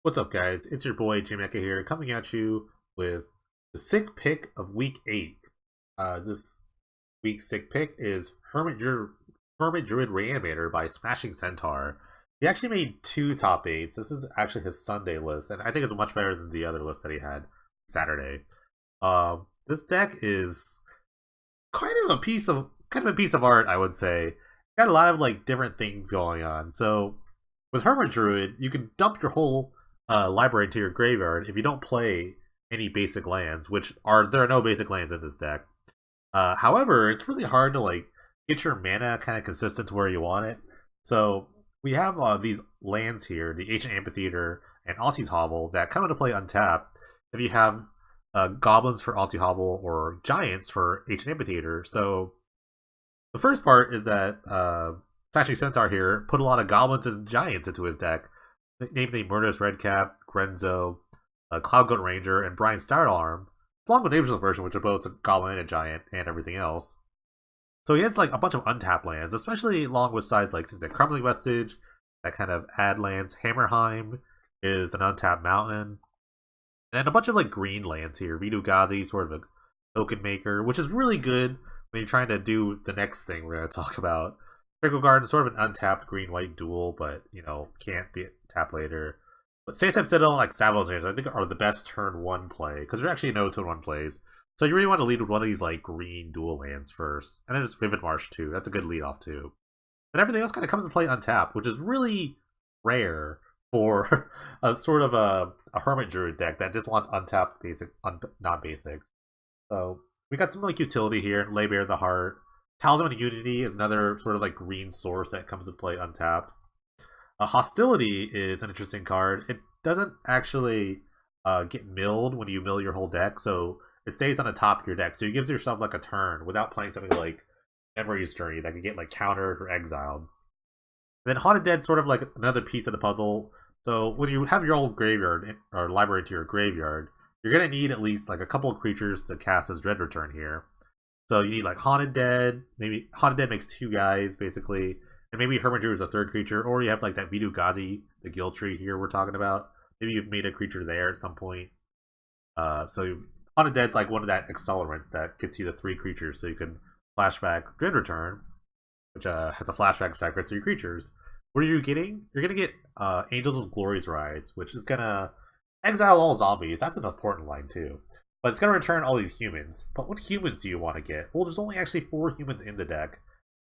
What's up, guys? It's your boy Jamaica here, coming at you with the sick pick of Week 8. This week's sick pick is Hermit Druid Reanimator by Smashing Centaur. He actually made two top 8s. This is actually his Sunday list, and I think it's much better than the other list that he had Saturday. This deck is kind of a piece of art, I would say. Got a lot of like different things going on. So with Hermit Druid, you can dump your whole library into your graveyard if you don't play any basic lands, there are no basic lands in this deck. However, it's really hard to like get your mana kind of consistent to where you want it. So we have these lands here, the Ancient Amphitheater and Aussie's Hovel, that come into play untapped if you have goblins for Alti Hovel or giants for Ancient Amphitheater. So the first part is that Flashing Centaur here put a lot of goblins and giants into his deck, namely Murderous Redcap, Grenzo, Cloud Goat Ranger, and Brian Stararm, along with Dangerous version, which are both a goblin and a giant and everything else. So he has like a bunch of untapped lands, especially along with sides like the Crumbling Vestige, that kind of add lands. Hammerheim is an untapped mountain, and a bunch of like green lands here. Vidu-Ghazi, sort of a token maker, which is really good when you're trying to do the next thing we're going to talk about. Trickle Garden, sort of an untapped green-white duel, but, can't be tapped later. But Saysap Citadel and like Savage I think are the best turn 1 play, because there's actually no turn 1 plays. So you really want to lead with one of these like green dual lands first. And then there's Vivid Marsh too. That's a good lead off too. And everything else kind of comes into play untapped, which is really rare for a sort of a Hermit Druid deck that just wants untapped non-basics. So we got some like utility here. Lay Bare the Heart. Talisman of Unity is another sort of like green source that comes to play untapped. Hostility is an interesting card. It doesn't actually get milled when you mill your whole deck, so it stays on the top of your deck. So it gives yourself like a turn without playing something like Memory's Journey that can get like countered or exiled. And then Haunted Dead, sort of like another piece of the puzzle. So when you have your old graveyard or library to your graveyard, you're gonna need at least like a couple of creatures to cast as Dread Return here. So you need like Haunted Dead. Maybe Haunted Dead makes 2 guys basically, and maybe Hermit Druid is a 3rd creature, or you have like that Vidu-Ghazi, the Guild Tree here we're talking about. Maybe you've made a creature there at some point. So Haunted Dead's like one of that accelerants that gets you to 3 creatures, so you can flashback Dread Return, which has a flashback sacrifice to your creatures. What are you getting? You're gonna get Angels of Glory's Rise, which is gonna exile all zombies. That's an important line too. But it's gonna return all these humans. But what humans do you want to get? Well, there's only actually 4 humans in the deck.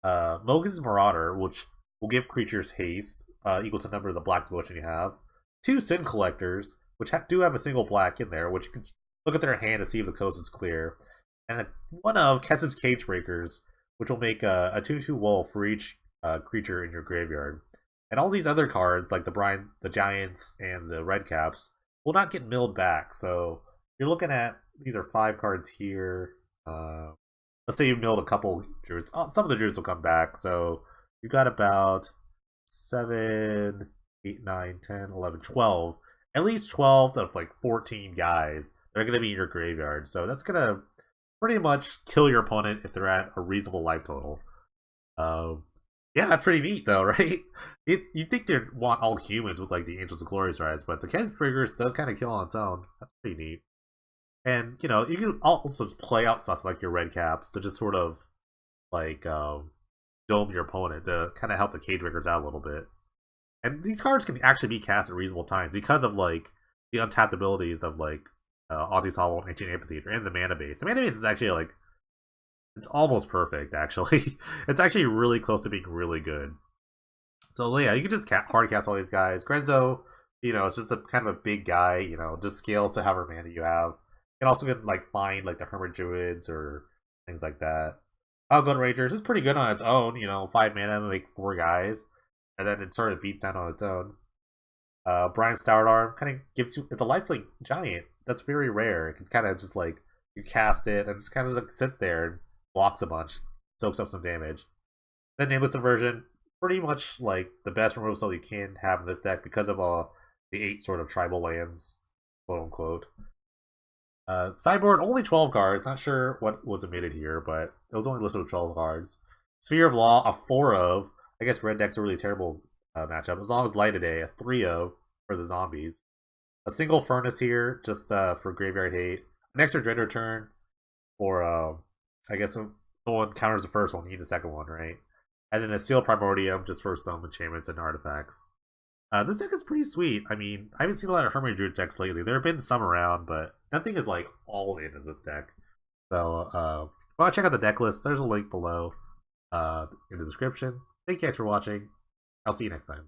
Mogan's Marauder, which will give creatures haste, equal to the number of the black devotion you have. 2 Sin Collectors, which do have a single black in there, which you can look at their hand to see if the coast is clear. And one of Kessid's Cage Breakers, which will make a 2/2 wolf for each creature in your graveyard. And all these other cards, like the Giants and the Red Caps, will not get milled back. So you're looking at, these are 5 cards here. Let's say you milled a couple druids. Some of the druids will come back. So you got about 7, 8, 9, 10, 11, 12. At least 12 of like 14 guys that are going to be in your graveyard. So that's going to pretty much kill your opponent if they're at a reasonable life total. Yeah, that's pretty neat though, right? You'd think they'd want all humans with like the Angels of Glory's Rise, but the Ken Triggers does kind of kill on its own. That's pretty neat. And, you can also just play out stuff like your Red Caps to just sort of like dome your opponent to kind of help the Cage Breakers out a little bit. And these cards can actually be cast at reasonable times because of like the untapped abilities of like Aussie's Hollow and Ancient Amphitheater and the mana base. The mana base is actually like, it's almost perfect actually. It's actually really close to being really good. So yeah, you can just hard cast all these guys. Grenzo, it's just a kind of a big guy, just scales to however mana you have. You can also get like find like the Hermit Druids or things like that. Cloud Rangers is pretty good on its own, 5 mana to make 4 guys. And then it sort of beats down on its own. Brian Stararm kind of gives you, it's a lifelink giant. That's very rare. It can kind of just like, you cast it and just kind of like sits there and blocks a bunch, soaks up some damage. Then Nameless Inversion, pretty much like the best removal spell you can have in this deck because of the 8 sort of tribal lands, quote unquote. Sideboard, only 12 cards. Not sure what was omitted here, but it was only listed with 12 cards. Sphere of Law, a 4 of. I guess red deck's a really terrible matchup. As long as Light of Day, a 3 of for the zombies. A single Furnace here, just for Graveyard Hate. An extra Dread Return, or I guess when someone counters the first one, you need the second one, right? And then a Steel Primordium, just for some enchantments and artifacts. This deck is pretty sweet. I mean, I haven't seen a lot of Hermit Druid decks lately. There have been some around, but nothing is like all in as this deck. So, if you want to check out the deck list, there's a link below in the description. Thank you guys for watching. I'll see you next time.